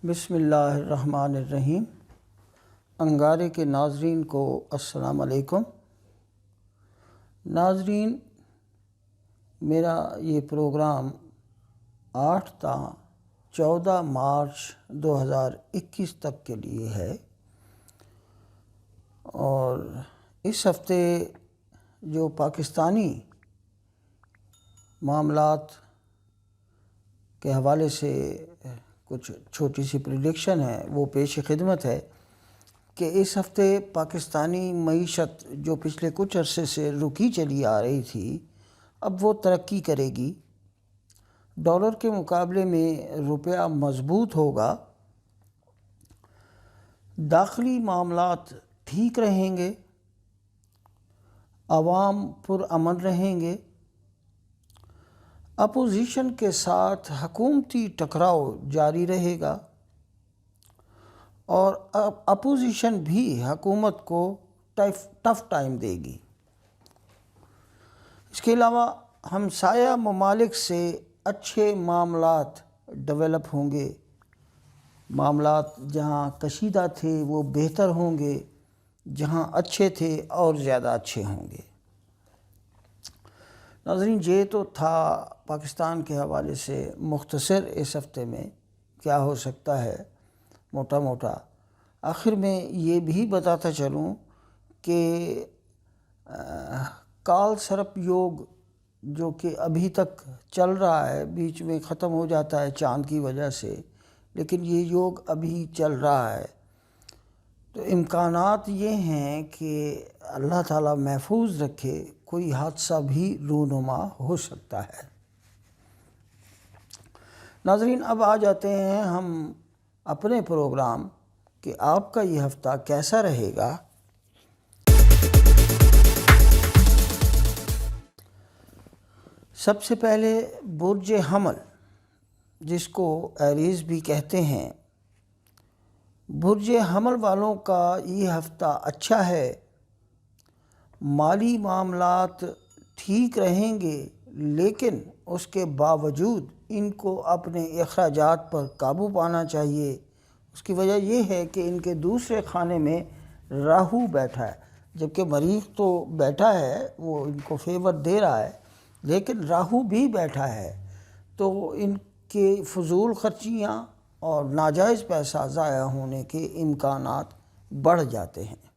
بسم اللہ الرحمن الرحیم۔ انگارے کے ناظرین کو السلام علیکم۔ ناظرین، میرا یہ پروگرام 8 تا 14 مارچ 2021 تک کے لیے ہے، اور اس ہفتے جو پاکستانی معاملات کے حوالے سے کچھ چھوٹی سی پریڈکشن ہے، وہ پیش خدمت ہے کہ اس ہفتے پاکستانی معیشت جو پچھلے کچھ عرصے سے رکی چلی آ رہی تھی، اب وہ ترقی کرے گی۔ ڈالر کے مقابلے میں روپیہ مضبوط ہوگا، داخلی معاملات ٹھیک رہیں گے، عوام پرامن رہیں گے، اپوزیشن کے ساتھ حکومتی ٹکراؤ جاری رہے گا، اور اپوزیشن بھی حکومت کو ٹف ٹائم دے گی۔ اس کے علاوہ ہمسایہ ممالک سے اچھے معاملات ڈیولپ ہوں گے، معاملات جہاں کشیدہ تھے وہ بہتر ہوں گے، جہاں اچھے تھے اور زیادہ اچھے ہوں گے۔ ناظرین، یہ تو تھا پاکستان کے حوالے سے مختصر اس ہفتے میں کیا ہو سکتا ہے موٹا موٹا۔ آخر میں یہ بھی بتاتا چلوں کہ کال سرپ یوگ جو کہ ابھی تک چل رہا ہے، بیچ میں ختم ہو جاتا ہے چاند کی وجہ سے، لیکن یہ یوگ ابھی چل رہا ہے، تو امکانات یہ ہیں کہ اللہ تعالیٰ محفوظ رکھے، کوئی حادثہ بھی رونما ہو سکتا ہے۔ ناظرین، اب آ جاتے ہیں ہم اپنے پروگرام کہ آپ کا یہ ہفتہ کیسا رہے گا۔ سب سے پہلے برج حمل، جس کو ایریز بھی کہتے ہیں، برج حمل والوں کا یہ ہفتہ اچھا ہے۔ مالی معاملات ٹھیک رہیں گے، لیکن اس کے باوجود ان کو اپنے اخراجات پر قابو پانا چاہیے۔ اس کی وجہ یہ ہے کہ ان کے دوسرے خانے میں راہو بیٹھا ہے، جبکہ مریخ تو بیٹھا ہے، وہ ان کو فیور دے رہا ہے، لیکن راہو بھی بیٹھا ہے، تو ان کے فضول خرچیاں اور ناجائز پیسہ ضائع ہونے کے امکانات بڑھ جاتے ہیں۔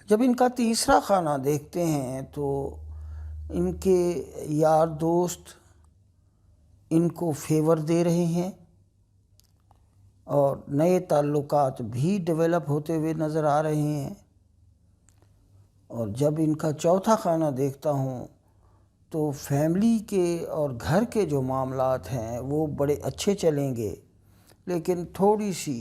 جب ان کا تیسرا خانہ دیکھتے ہیں تو ان کے یار دوست ان کو فیور دے رہے ہیں، اور نئے تعلقات بھی ڈیولپ ہوتے ہوئے نظر آ رہے ہیں۔ اور جب ان کا چوتھا خانہ دیکھتا ہوں تو فیملی کے اور گھر کے جو معاملات ہیں وہ بڑے اچھے چلیں گے، لیکن تھوڑی سی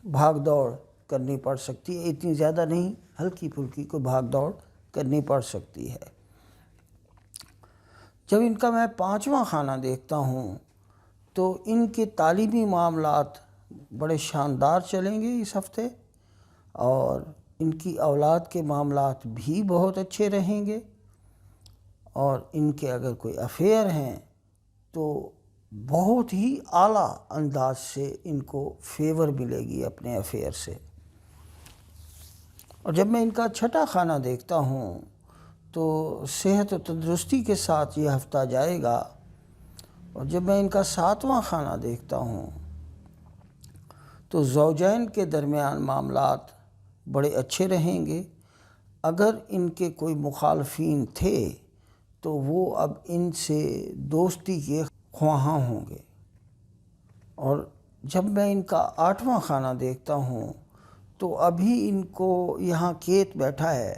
بھاگ دوڑ کرنی پڑ سکتی ہے، اتنی زیادہ نہیں، ہلکی پھلکی کو بھاگ دوڑ کرنی پڑ سکتی ہے۔ جب ان کا میں پانچواں خانہ دیکھتا ہوں تو ان کے تعلیمی معاملات بڑے شاندار چلیں گے اس ہفتے، اور ان کی اولاد کے معاملات بھی بہت اچھے رہیں گے، اور ان کے اگر کوئی افیئر ہیں تو بہت ہی اعلیٰ انداز سے ان کو فیور ملے گی اپنے افیئر سے۔ اور جب میں ان کا چھٹا خانہ دیکھتا ہوں تو صحت و تندرستی کے ساتھ یہ ہفتہ جائے گا، اور جب میں ان کا ساتواں خانہ دیکھتا ہوں تو زوجین کے درمیان معاملات بڑے اچھے رہیں گے۔ اگر ان کے کوئی مخالفین تھے تو وہ اب ان سے دوستی کے خواہاں ہوں گے۔ اور جب میں ان کا آٹھواں خانہ دیکھتا ہوں تو ابھی ان کو یہاں کیت بیٹھا ہے،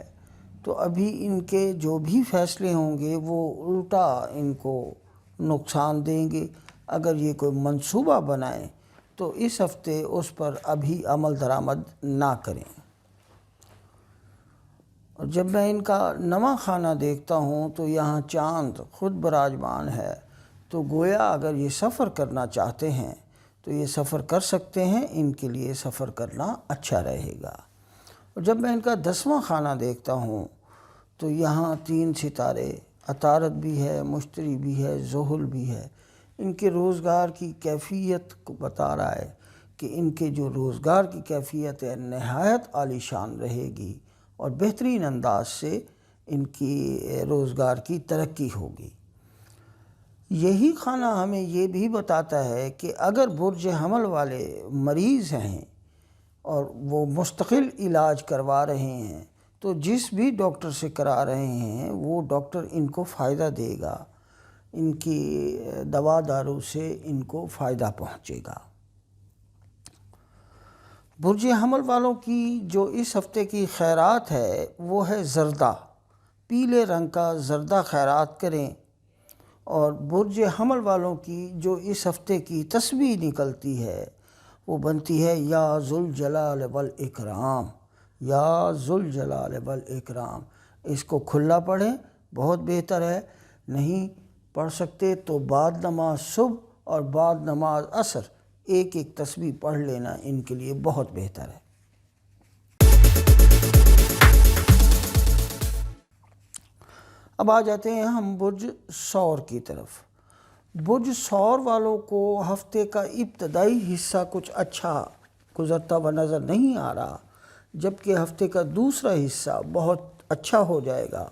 تو ابھی ان کے جو بھی فیصلے ہوں گے وہ الٹا ان کو نقصان دیں گے۔ اگر یہ کوئی منصوبہ بنائیں تو اس ہفتے اس پر ابھی عمل درآمد نہ کریں۔ اور جب میں ان کا نواں خانہ دیکھتا ہوں تو یہاں چاند خود براجمان ہے، تو گویا اگر یہ سفر کرنا چاہتے ہیں تو یہ سفر کر سکتے ہیں، ان کے لیے سفر کرنا اچھا رہے گا۔ اور جب میں ان کا 10واں خانہ دیکھتا ہوں تو یہاں 3 ستارے، عطارد بھی ہے، مشتری بھی ہے، زحل بھی ہے، ان کے روزگار کی کیفیت کو بتا رہا ہے کہ ان کے جو روزگار کی کیفیت ہے نہایت عالی شان رہے گی اور بہترین انداز سے ان کی روزگار کی ترقی ہوگی۔ یہی خانہ ہمیں یہ بھی بتاتا ہے کہ اگر برج حمل والے مریض ہیں اور وہ مستقل علاج کروا رہے ہیں تو جس بھی ڈاکٹر سے کرا رہے ہیں وہ ڈاکٹر ان کو فائدہ دے گا، ان کی دوا دارو سے ان کو فائدہ پہنچے گا۔ برج حمل والوں کی جو اس ہفتے کی خیرات ہے وہ ہے زردہ، پیلے رنگ کا زردہ خیرات کریں۔ اور برج حمل والوں کی جو اس ہفتے کی تسبیح نکلتی ہے وہ بنتی ہے یا ذوالجلال والاکرام، یا ذوالجلال والاکرام۔ اس کو کھلا پڑھیں، بہت بہتر ہے، نہیں پڑھ سکتے تو بعد نماز صبح اور بعد نماز عصر ایک ایک تسبیح پڑھ لینا ان کے لیے بہت بہتر ہے۔ اب آ جاتے ہیں ہم برج ثور کی طرف۔ برج ثور والوں کو ہفتے کا ابتدائی حصہ کچھ اچھا گزرتا ہوا نظر نہیں آ رہا، جبکہ ہفتے کا دوسرا حصہ بہت اچھا ہو جائے گا۔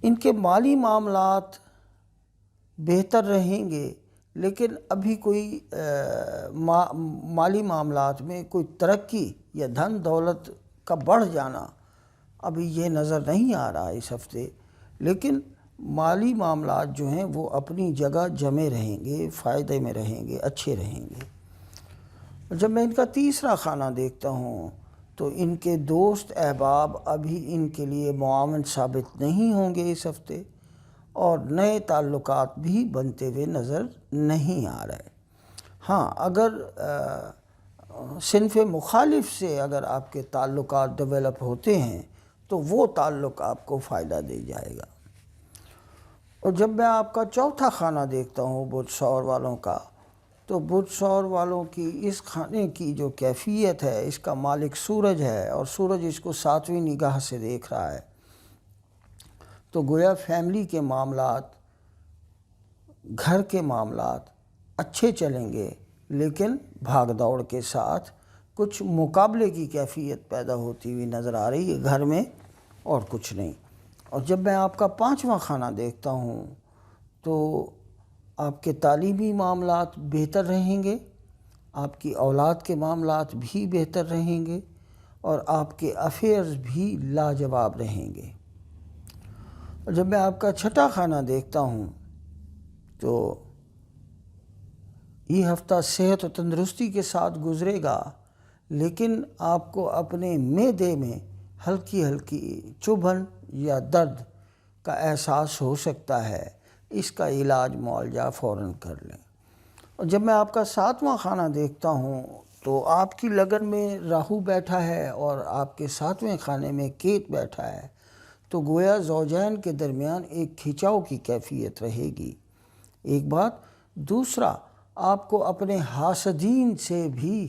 ان کے مالی معاملات بہتر رہیں گے، لیکن ابھی کوئی مالی معاملات میں کوئی ترقی یا دھن دولت کا بڑھ جانا ابھی یہ نظر نہیں آ رہا اس ہفتے، لیکن مالی معاملات جو ہیں وہ اپنی جگہ جمے رہیں گے، فائدے میں رہیں گے، اچھے رہیں گے۔ جب میں ان کا تیسرا خانہ دیکھتا ہوں تو ان کے دوست احباب ابھی ان کے لیے معاون ثابت نہیں ہوں گے اس ہفتے، اور نئے تعلقات بھی بنتے ہوئے نظر نہیں آ رہے۔ ہاں، اگر صنف مخالف سے اگر آپ کے تعلقات ڈیولپ ہوتے ہیں تو وہ تعلق آپ کو فائدہ دے جائے گا۔ اور جب میں آپ کا چوتھا خانہ دیکھتا ہوں برج ثور والوں کا، تو برج ثور والوں کی اس خانے کی جو کیفیت ہے، اس کا مالک سورج ہے اور سورج اس کو 7ویں نگاہ سے دیکھ رہا ہے، تو گویا فیملی کے معاملات، گھر کے معاملات اچھے چلیں گے، لیکن بھاگ دوڑ کے ساتھ کچھ مقابلے کی کیفیت پیدا ہوتی ہوئی نظر آ رہی ہے گھر میں، اور کچھ نہیں۔ اور جب میں آپ کا پانچواں خانہ دیکھتا ہوں تو آپ کے تعلیمی معاملات بہتر رہیں گے، آپ کی اولاد کے معاملات بھی بہتر رہیں گے، اور آپ کے افیئرز بھی لاجواب رہیں گے۔ اور جب میں آپ کا چھٹا خانہ دیکھتا ہوں تو یہ ہفتہ صحت و تندرستی کے ساتھ گزرے گا، لیکن آپ کو اپنے معدے میں ہلکی ہلکی چبھن یا درد کا احساس ہو سکتا ہے، اس کا علاج معالجہ فوراً کر لیں۔ اور جب میں آپ کا ساتواں خانہ دیکھتا ہوں تو آپ کی لگن میں راہو بیٹھا ہے اور آپ کے ساتویں خانے میں کیت بیٹھا ہے، تو گویا زوجین کے درمیان ایک کھنچاؤ کی کیفیت رہے گی، ایک بات۔ دوسرا، آپ کو اپنے حاسدین سے بھی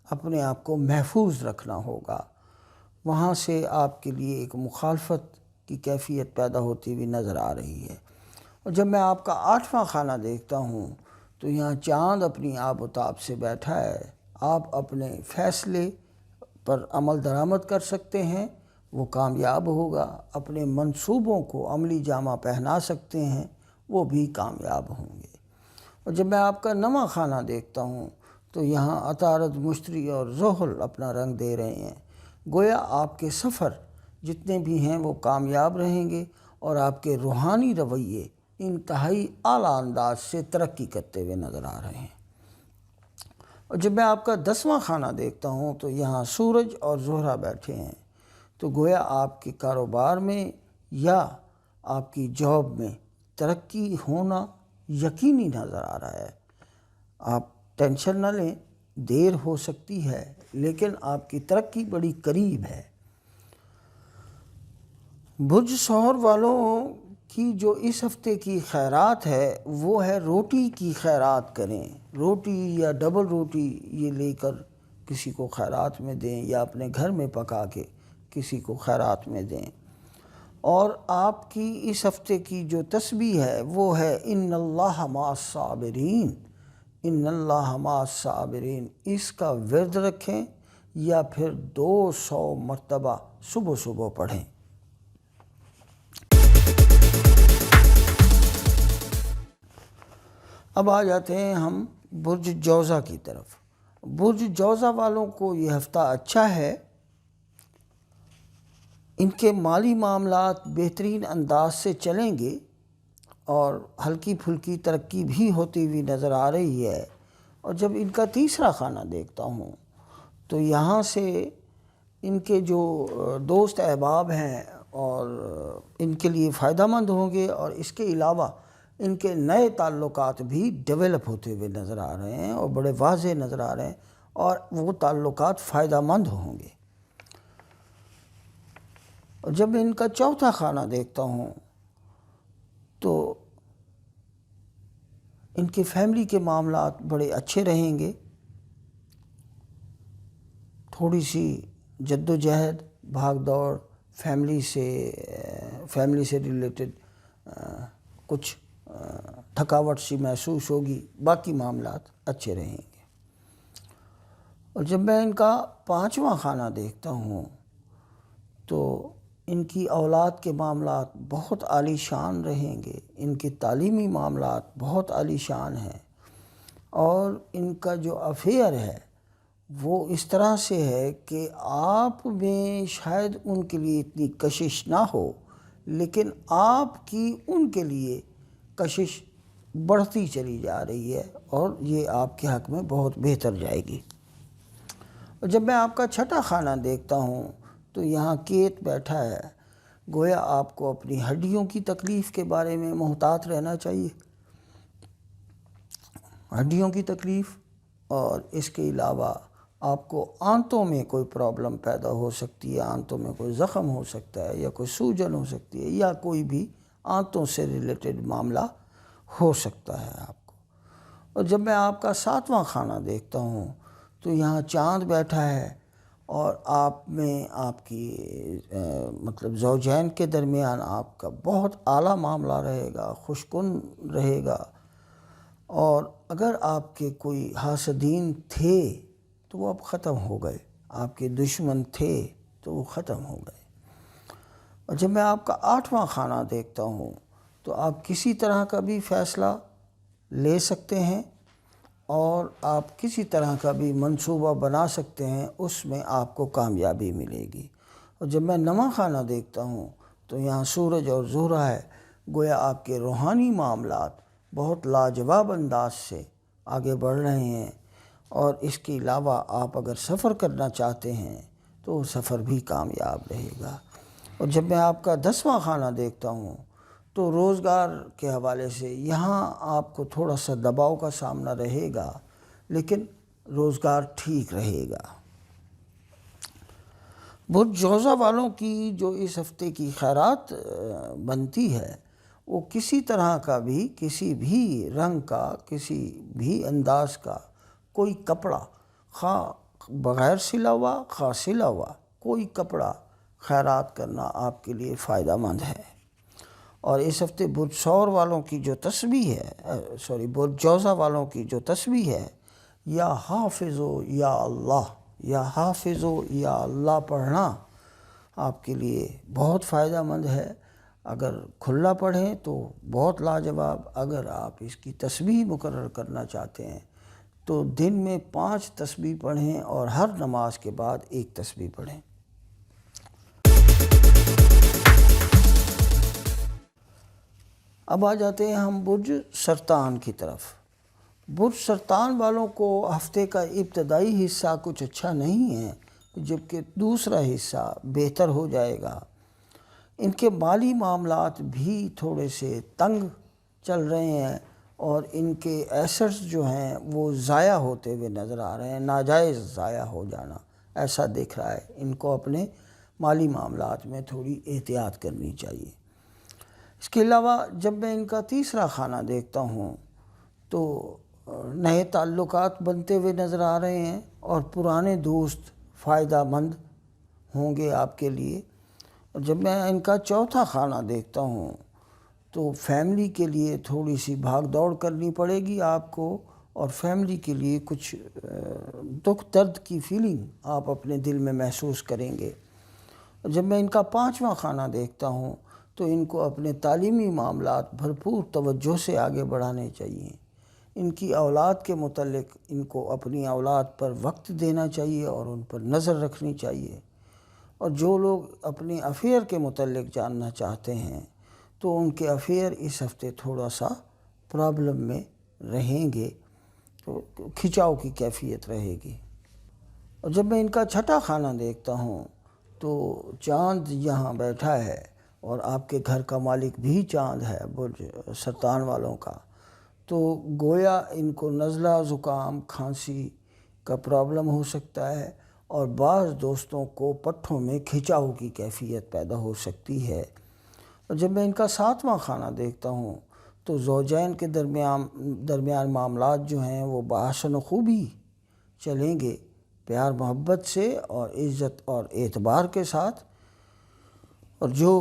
اپنے آپ کو محفوظ رکھنا ہوگا، وہاں سے آپ کے لیے ایک مخالفت کی کیفیت پیدا ہوتی ہوئی نظر آ رہی ہے۔ اور جب میں آپ کا آٹھواں خانہ دیکھتا ہوں تو یہاں چاند اپنی آب و تاب سے بیٹھا ہے، آپ اپنے فیصلے پر عمل درآمد کر سکتے ہیں، وہ کامیاب ہوگا، اپنے منصوبوں کو عملی جامہ پہنا سکتے ہیں، وہ بھی کامیاب ہوں گے۔ اور جب میں آپ کا نواں خانہ دیکھتا ہوں تو یہاں عطارد، مشتری اور زحل اپنا رنگ دے رہے ہیں، گویا آپ کے سفر جتنے بھی ہیں وہ کامیاب رہیں گے، اور آپ کے روحانی رویے انتہائی اعلیٰ انداز سے ترقی کرتے ہوئے نظر آ رہے ہیں۔ اور جب میں آپ کا 10واں خانہ دیکھتا ہوں تو یہاں سورج اور زہرہ بیٹھے ہیں، تو گویا آپ کے کاروبار میں یا آپ کی جاب میں ترقی ہونا یقینی نظر آ رہا ہے۔ آپ ٹینشن نہ لیں، دیر ہو سکتی ہے لیکن آپ کی ترقی بڑی قریب ہے۔ برج ثور والوں کی جو اس ہفتے کی خیرات ہے وہ ہے روٹی کی خیرات کریں، روٹی یا ڈبل روٹی یہ لے کر کسی کو خیرات میں دیں، یا اپنے گھر میں پکا کے کسی کو خیرات میں دیں۔ اور آپ کی اس ہفتے کی جو تسبیح ہے وہ ہے ان اللہ مع الصابرین، ان اللہ مع الصابرین۔ اس کا ورد رکھیں یا پھر 200 مرتبہ صبح صبح پڑھیں۔ اب آ جاتے ہیں ہم برج جوزہ کی طرف۔ برج جوزہ والوں کو یہ ہفتہ اچھا ہے، ان کے مالی معاملات بہترین انداز سے چلیں گے اور ہلکی پھلکی ترقی بھی ہوتی ہوئی نظر آ رہی ہے۔ اور جب ان کا تیسرا خانہ دیکھتا ہوں تو یہاں سے ان کے جو دوست احباب ہیں اور ان کے لیے فائدہ مند ہوں گے، اور اس کے علاوہ ان کے نئے تعلقات بھی ڈیولپ ہوتے ہوئے نظر آ رہے ہیں اور بڑے واضح نظر آ رہے ہیں، اور وہ تعلقات فائدہ مند ہوں گے۔ اور جب میں ان کا چوتھا خانہ دیکھتا ہوں تو ان کی فیملی کے معاملات بڑے اچھے رہیں گے، تھوڑی سی جد و جہد، بھاگ دوڑ، فیملی سے ریلیٹڈ کچھ تھکاوٹ سی محسوس ہوگی، باقی معاملات اچھے رہیں گے۔ اور جب میں ان کا پانچواں خانہ دیکھتا ہوں تو ان کی اولاد کے معاملات بہت عالی شان رہیں گے، ان کے تعلیمی معاملات بہت عالی شان ہیں، اور ان کا جو افیئر ہے وہ اس طرح سے ہے کہ آپ میں شاید ان کے لیے اتنی کشش نہ ہو، لیکن آپ کی ان کے لیے کشش بڑھتی چلی جا رہی ہے، اور یہ آپ کے حق میں بہت بہتر جائے گی۔ اور جب میں آپ کا چھٹا خانہ دیکھتا ہوں تو یہاں کیت بیٹھا ہے، گویا آپ کو اپنی ہڈیوں کی تکلیف کے بارے میں محتاط رہنا چاہیے، ہڈیوں کی تکلیف، اور اس کے علاوہ آپ کو آنتوں میں کوئی پرابلم پیدا ہو سکتی ہے، آنتوں میں کوئی زخم ہو سکتا ہے، یا کوئی سوجن ہو سکتی ہے، یا کوئی بھی آنتوں سے ریلیٹڈ معاملہ ہو سکتا ہے آپ کو۔ اور جب میں آپ کا ساتواں خانہ دیکھتا ہوں تو یہاں چاند بیٹھا ہے، اور آپ میں آپ کی مطلب زوجین کے درمیان آپ کا بہت اعلیٰ معاملہ رہے گا، خوش کن رہے گا، اور اگر آپ کے کوئی حاسدین تھے تو وہ اب ختم ہو گئے، آپ کے دشمن تھے تو وہ ختم ہو گئے۔ اور جب میں آپ کا آٹھواں خانہ دیکھتا ہوں تو آپ کسی طرح کا بھی فیصلہ لے سکتے ہیں، اور آپ کسی طرح کا بھی منصوبہ بنا سکتے ہیں، اس میں آپ کو کامیابی ملے گی۔ اور جب میں نواں خانہ دیکھتا ہوں تو یہاں سورج اور زہرہ ہے، گویا آپ کے روحانی معاملات بہت لاجواب انداز سے آگے بڑھ رہے ہیں، اور اس کے علاوہ آپ اگر سفر کرنا چاہتے ہیں تو وہ سفر بھی کامیاب رہے گا۔ اور جب میں آپ کا 10واں خانہ دیکھتا ہوں تو روزگار کے حوالے سے یہاں آپ کو تھوڑا سا دباؤ کا سامنا رہے گا، لیکن روزگار ٹھیک رہے گا۔ برج جوزہ والوں کی جو اس ہفتے کی خیرات بنتی ہے وہ کسی طرح کا بھی، کسی بھی رنگ کا، کسی بھی انداز کا کوئی کپڑا، خواہ بغیر سلا ہوا خواہ سلا ہوا، کوئی کپڑا خیرات کرنا آپ کے لیے فائدہ مند ہے۔ اور اس ہفتے برج ثور والوں کی جو تسبیح ہے، برج جوزہ والوں کی جو تسبیح ہے، یا حافظو یا اللہ، یا حافظو یا اللہ پڑھنا آپ کے لیے بہت فائدہ مند ہے۔ اگر کھلا پڑھیں تو بہت لاجواب، اگر آپ اس کی تسبیح مقرر کرنا چاہتے ہیں تو دن میں 5 تسبیح پڑھیں، اور ہر نماز کے بعد 1 تسبیح پڑھیں۔ اب آ جاتے ہیں ہم برج سرطان کی طرف۔ برج سرطان والوں کو ہفتے کا ابتدائی حصہ کچھ اچھا نہیں ہے، جبکہ دوسرا حصہ بہتر ہو جائے گا۔ ان کے مالی معاملات بھی تھوڑے سے تنگ چل رہے ہیں، اور ان کے ایسٹس جو ہیں وہ ضائع ہوتے ہوئے نظر آ رہے ہیں، ناجائز ضائع ہو جانا ایسا دکھ رہا ہے۔ ان کو اپنے مالی معاملات میں تھوڑی احتیاط کرنی چاہیے۔ اس کے علاوہ جب میں ان کا تیسرا خانہ دیکھتا ہوں تو نئے تعلقات بنتے ہوئے نظر آ رہے ہیں، اور پرانے دوست فائدہ مند ہوں گے آپ کے لیے۔ اور جب میں ان کا چوتھا کھانا دیکھتا ہوں تو فیملی کے لیے تھوڑی سی بھاگ دوڑ کرنی پڑے گی آپ کو، اور فیملی کے لیے کچھ دکھ درد کی فیلنگ آپ اپنے دل میں محسوس کریں گے۔ جب میں ان کا پانچواں کھانا دیکھتا ہوں تو ان کو اپنے تعلیمی معاملات بھرپور توجہ سے آگے بڑھانے چاہیے۔ ان کی اولاد کے متعلق ان کو اپنی اولاد پر وقت دینا چاہیے اور ان پر نظر رکھنی چاہیے۔ اور جو لوگ اپنے افیئر کے متعلق جاننا چاہتے ہیں تو ان کے افیئر اس ہفتے تھوڑا سا پرابلم میں رہیں گے، تو کھچاؤ کی کیفیت رہے گی۔ اور جب میں ان کا چھٹا کھانا دیکھتا ہوں تو چاند یہاں بیٹھا ہے اور آپ کے گھر کا مالک بھی چاند ہے برج سرطان والوں کا، تو گویا ان کو نزلہ، زکام، کھانسی کا پرابلم ہو سکتا ہے، اور بعض دوستوں کو پٹھوں میں کھچاؤ کی کیفیت پیدا ہو سکتی ہے۔ اور جب میں ان کا ساتواں کھانا دیکھتا ہوں تو زوجین کے درمیان معاملات جو ہیں وہ بحسن و خوبی چلیں گے، پیار محبت سے اور عزت اور اعتبار کے ساتھ، اور جو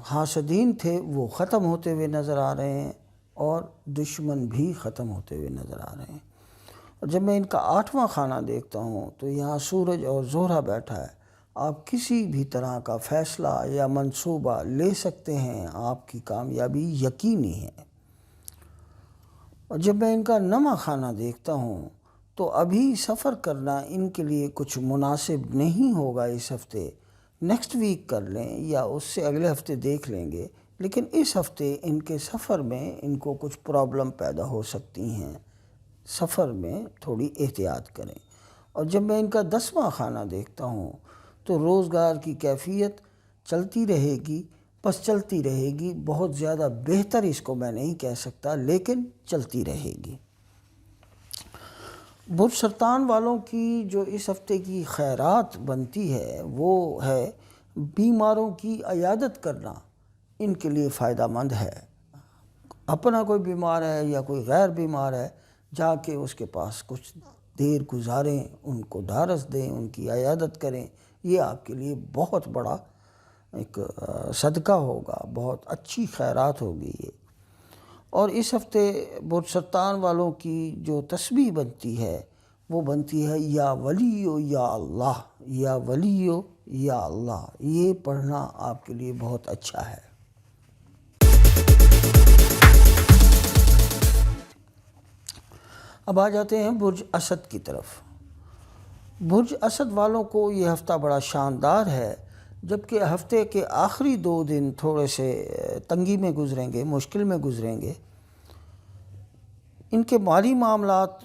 حاسدین تھے وہ ختم ہوتے ہوئے نظر آ رہے ہیں اور دشمن بھی ختم ہوتے ہوئے نظر آ رہے ہیں۔ اور جب میں ان کا آٹھواں کھانا دیکھتا ہوں تو یہاں سورج اور زہرہ بیٹھا ہے۔ آپ کسی بھی طرح کا فیصلہ یا منصوبہ لے سکتے ہیں، آپ کی کامیابی یقینی ہے۔ اور جب میں ان کا نواں کھانا دیکھتا ہوں تو ابھی سفر کرنا ان کے لیے کچھ مناسب نہیں ہوگا اس ہفتے، نیکسٹ ویک کر لیں یا اس سے اگلے ہفتے دیکھ لیں گے، لیکن اس ہفتے ان کے سفر میں ان کو کچھ پرابلم پیدا ہو سکتی ہیں، سفر میں تھوڑی احتیاط کریں۔ اور جب میں ان کا 10واں کھانا دیکھتا ہوں تو روزگار کی کیفیت چلتی رہے گی، بس چلتی رہے گی، بہت زیادہ بہتر اس کو میں نہیں کہہ سکتا، لیکن چلتی رہے گی۔ برج سرطان والوں کی جو اس ہفتے کی خیرات بنتی ہے وہ ہے بیماروں کی عیادت کرنا، ان کے لیے فائدہ مند ہے۔ اپنا کوئی بیمار ہے یا کوئی غیر بیمار ہے، جا کے اس کے پاس کچھ دیر گزاریں، ان کو ڈھارس دیں، ان کی عیادت کریں، یہ آپ کے لیے بہت بڑا ایک صدقہ ہوگا، بہت اچھی خیرات ہوگی یہ۔ اور اس ہفتے برج سرطان والوں کی جو تسبیح بنتی ہے وہ بنتی ہے یا ولیو یا اللہ، یا ولیو یا اللہ، یہ پڑھنا آپ کے لیے بہت اچھا ہے۔ اب آ جاتے ہیں برج اسد کی طرف۔ برج اسد والوں کو یہ ہفتہ بڑا شاندار ہے، جبکہ ہفتے کے آخری 2 دن تھوڑے سے تنگی میں گزریں گے، مشکل میں گزریں گے۔ ان کے مالی معاملات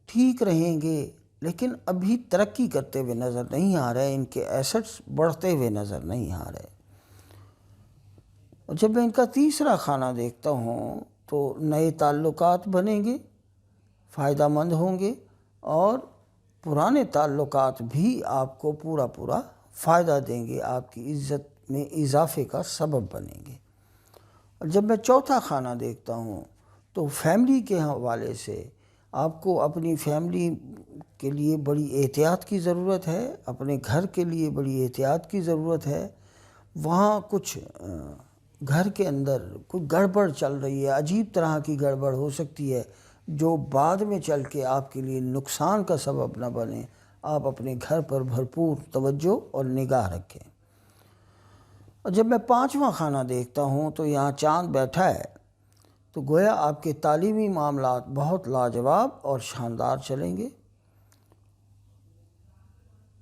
ٹھیک رہیں گے، لیکن ابھی ترقی کرتے ہوئے نظر نہیں آ رہے، ان کے ایسٹس بڑھتے ہوئے نظر نہیں آ رہے۔ اور جب میں ان کا تیسرا کھانا دیکھتا ہوں تو نئے تعلقات بنیں گے، فائدہ مند ہوں گے، اور پرانے تعلقات بھی آپ کو پورا فائدہ دیں گے، آپ کی عزت میں اضافے کا سبب بنیں گے۔ اور جب میں چوتھا کھانا دیکھتا ہوں تو فیملی کے حوالے سے آپ کو اپنی فیملی کے لیے بڑی احتیاط کی ضرورت ہے، اپنے گھر کے لیے بڑی احتیاط کی ضرورت ہے۔ وہاں کچھ گھر کے اندر کوئی گڑبڑ چل رہی ہے، عجیب طرح کی گڑبڑ ہو سکتی ہے جو بعد میں چل کے آپ کے لیے نقصان کا سبب نہ بنے۔ آپ اپنے گھر پر بھرپور توجہ اور نگاہ رکھیں۔ اور جب میں پانچواں کھانا دیکھتا ہوں تو یہاں چاند بیٹھا ہے، تو گویا آپ کے تعلیمی معاملات بہت لاجواب اور شاندار چلیں گے۔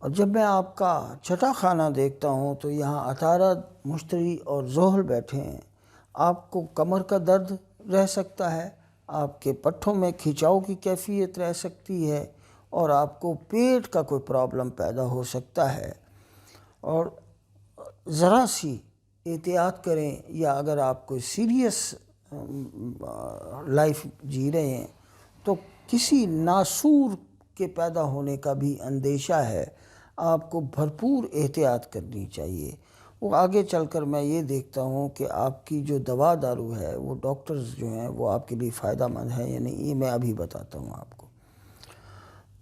اور جب میں آپ کا چھٹا کھانا دیکھتا ہوں تو یہاں عطارد، مشتری اور زحل بیٹھے ہیں۔ آپ کو کمر کا درد رہ سکتا ہے، آپ کے پٹھوں میں کھچاؤ کی کیفیت رہ سکتی ہے، اور آپ کو پیٹ کا کوئی پرابلم پیدا ہو سکتا ہے۔ اور ذرا سی احتیاط کریں، یا اگر آپ کوئی سیریس لائف جی رہے ہیں تو کسی ناسور کے پیدا ہونے کا بھی اندیشہ ہے، آپ کو بھرپور احتیاط کرنی چاہیے۔ وہ آگے چل کر میں یہ دیکھتا ہوں کہ آپ کی جو دوا دارو ہے وہ ڈاکٹرز جو ہیں وہ آپ کے لیے فائدہ مند ہے یا نہیں، یہ میں ابھی بتاتا ہوں آپ کو۔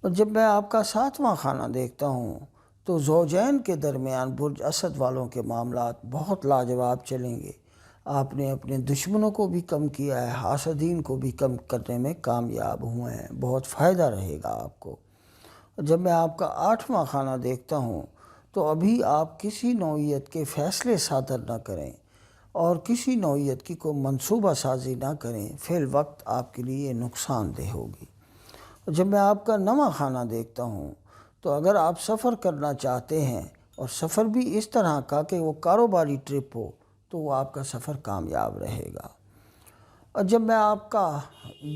اور جب میں آپ کا ساتواں کھانا دیکھتا ہوں تو زوجین کے درمیان برج اسد والوں کے معاملات بہت لاجواب چلیں گے۔ آپ نے اپنے دشمنوں کو بھی کم کیا ہے، حاسدین کو بھی کم کرنے میں کامیاب ہوئے ہیں، بہت فائدہ رہے گا آپ کو۔ جب میں آپ کا 8واں خانہ دیکھتا ہوں تو ابھی آپ کسی نوعیت کے فیصلے صادر نہ کریں اور کسی نوعیت کی کوئی منصوبہ سازی نہ کریں، فی الوقت آپ کے لیے نقصان دہ ہوگی۔ جب میں آپ کا 9واں خانہ دیکھتا ہوں تو اگر آپ سفر کرنا چاہتے ہیں اور سفر بھی اس طرح کا کہ وہ کاروباری ٹرپ ہو تو وہ آپ کا سفر کامیاب رہے گا۔ اور جب میں آپ کا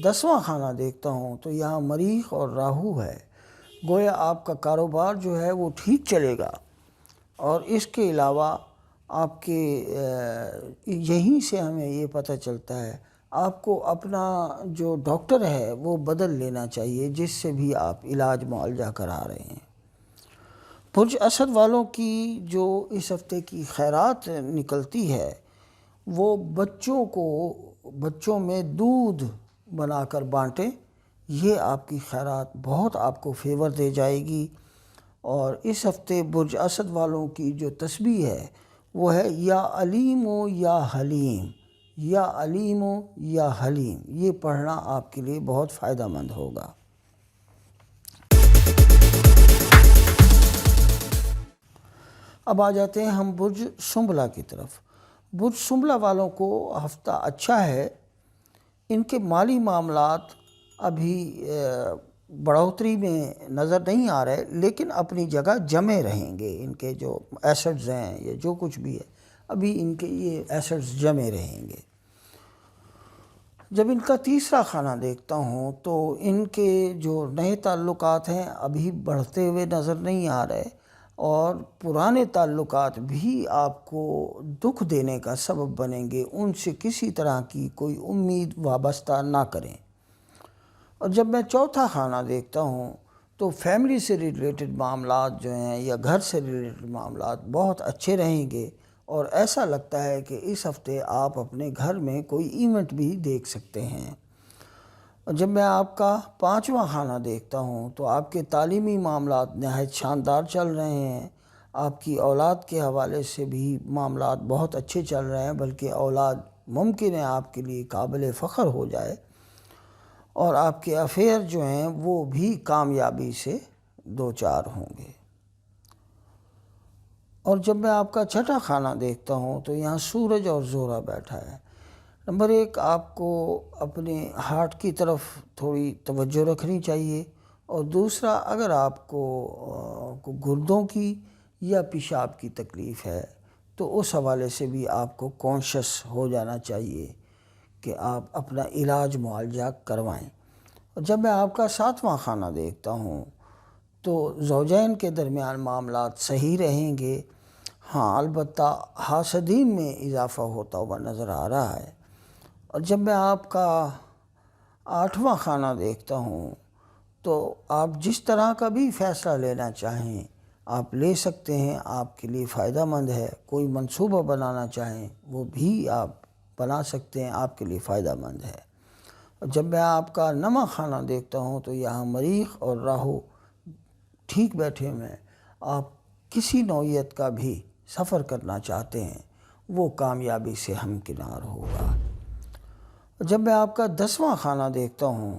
10واں خانہ دیکھتا ہوں تو یہاں مریخ اور راہو ہے، گویا آپ کا کاروبار جو ہے وہ ٹھیک چلے گا۔ اور اس کے علاوہ آپ کے یہیں سے ہمیں یہ پتہ چلتا ہے آپ کو اپنا جو ڈاکٹر ہے وہ بدل لینا چاہیے جس سے بھی آپ علاج معالجہ کرا رہے ہیں۔ برج اسد والوں کی جو اس ہفتے کی خیرات نکلتی ہے وہ بچوں میں دودھ بنا کر بانٹیں، یہ آپ کی خیرات بہت آپ کو فیور دے جائے گی۔ اور اس ہفتے برج اسد والوں کی جو تسبیح ہے وہ ہے یا علیم و یا حلیم، یا علیم و یا حلیم، یہ پڑھنا آپ کے لیے بہت فائدہ مند ہوگا۔ اب آ جاتے ہیں ہم برج سنبلہ کی طرف۔ برج سنبلہ والوں کو ہفتہ اچھا ہے، ان کے مالی معاملات ابھی بڑھوتری میں نظر نہیں آ رہے لیکن اپنی جگہ جمے رہیں گے۔ ان کے جو ایسٹس ہیں یا جو کچھ بھی ہے ابھی ان کے یہ ایسٹس جمے رہیں گے۔ جب ان کا 3واں خانہ دیکھتا ہوں تو ان کے جو نئے تعلقات ہیں ابھی بڑھتے ہوئے نظر نہیں آ رہے اور پرانے تعلقات بھی آپ کو دکھ دینے کا سبب بنیں گے، ان سے کسی طرح کی کوئی امید وابستہ نہ کریں۔ اور جب میں 4تھا خانہ دیکھتا ہوں تو فیملی سے ریلیٹڈ معاملات جو ہیں یا گھر سے ریلیٹڈ معاملات بہت اچھے رہیں گے اور ایسا لگتا ہے کہ اس ہفتے آپ اپنے گھر میں کوئی ایونٹ بھی دیکھ سکتے ہیں۔ اور جب میں آپ کا 5واں خانہ دیکھتا ہوں تو آپ کے تعلیمی معاملات نہایت شاندار چل رہے ہیں، آپ کی اولاد کے حوالے سے بھی معاملات بہت اچھے چل رہے ہیں، بلکہ اولاد ممکن ہے آپ کے لیے قابل فخر ہو جائے اور آپ کے افیئر جو ہیں وہ بھی کامیابی سے دوچار ہوں گے۔ اور جب میں آپ کا 6واں خانہ دیکھتا ہوں تو یہاں سورج اور زہرہ بیٹھا ہے۔ نمبر 1 آپ کو اپنے ہارٹ کی طرف تھوڑی توجہ رکھنی چاہیے، اور دوسرا اگر آپ کو گردوں کی یا پیشاب کی تکلیف ہے تو اس حوالے سے بھی آپ کو کانشیس ہو جانا چاہیے کہ آپ اپنا علاج معالجہ کروائیں۔ اور جب میں آپ کا 7واں خانہ دیکھتا ہوں تو زوجین کے درمیان معاملات صحیح رہیں گے، ہاں البتہ حاسدین میں اضافہ ہوتا ہوا نظر آ رہا ہے۔ اور جب میں آپ کا 8واں خانہ دیکھتا ہوں تو آپ جس طرح کا بھی فیصلہ لینا چاہیں آپ لے سکتے ہیں، آپ کے لیے فائدہ مند ہے۔ کوئی منصوبہ بنانا چاہیں وہ بھی آپ بنا سکتے ہیں، آپ کے لیے فائدہ مند ہے۔ اور جب میں آپ کا 9واں خانہ دیکھتا ہوں تو یہاں مریخ اور راہو ٹھیک بیٹھے ہوئے ہیں، آپ کسی نوعیت کا بھی سفر کرنا چاہتے ہیں وہ کامیابی سے ہمکنار ہوگا۔ جب میں آپ کا 10واں خانہ دیکھتا ہوں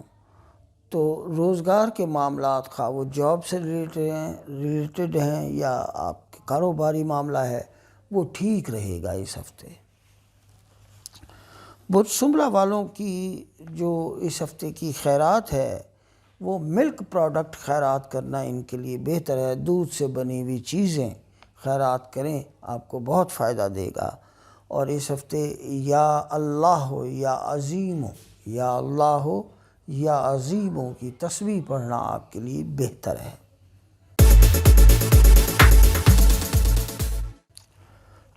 تو روزگار کے معاملات خواہ وہ جاب سے ریلیٹڈ ہیں یا آپ کے کاروباری معاملہ ہے وہ ٹھیک رہے گا اس ہفتے۔ برج سنبلہ والوں کی جو اس ہفتے کی خیرات ہے وہ ملک پروڈکٹ خیرات کرنا ان کے لیے بہتر ہے، دودھ سے بنی ہوئی چیزیں خیرات کریں، آپ کو بہت فائدہ دے گا۔ اور اس ہفتے یا اللہ ہو یا عظیم ہو، یا اللہ ہو یا عظیم ہو کی تسبیح پڑھنا آپ کے لیے بہتر ہے۔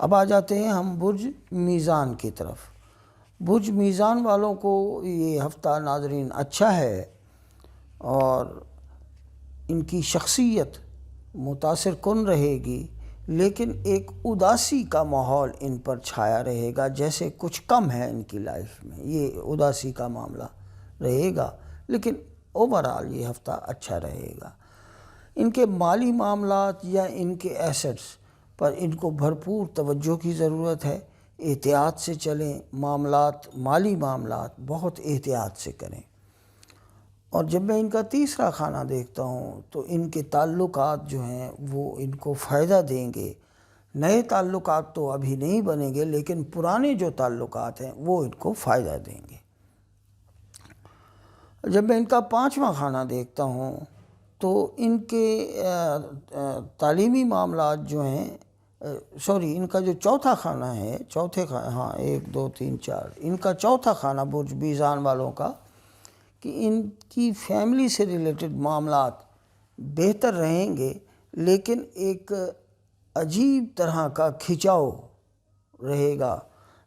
اب آ جاتے ہیں ہم برج میزان کی طرف۔ برج میزان والوں کو یہ ہفتہ ناظرین اچھا ہے اور ان کی شخصیت متاثر کن رہے گی، لیکن ایک اداسی کا ماحول ان پر چھایا رہے گا، جیسے کچھ کم ہے ان کی لائف میں، یہ اداسی کا معاملہ رہے گا، لیکن اوورآل یہ ہفتہ اچھا رہے گا۔ ان کے مالی معاملات یا ان کے ایسٹس پر ان کو بھرپور توجہ کی ضرورت ہے۔ احتیاط سے چلیں، مالی معاملات بہت احتیاط سے کریں۔ اور جب میں ان کا تیسرا خانہ دیکھتا ہوں تو ان کے تعلقات جو ہیں وہ ان کو فائدہ دیں گے۔ نئے تعلقات تو ابھی نہیں بنیں گے، لیکن پرانے جو تعلقات ہیں وہ ان کو فائدہ دیں گے۔ جب میں ان کا پانچواں خانہ دیکھتا ہوں تو ان کے تعلیمی معاملات جو ہیں ان کا جو چوتھا خانہ ہے، ایک دو تین چار، ان کا چوتھا خانہ برج میزان والوں کا، کہ ان کی فیملی سے ریلیٹڈ معاملات بہتر رہیں گے، لیکن ایک عجیب طرح کا کھچاؤ رہے گا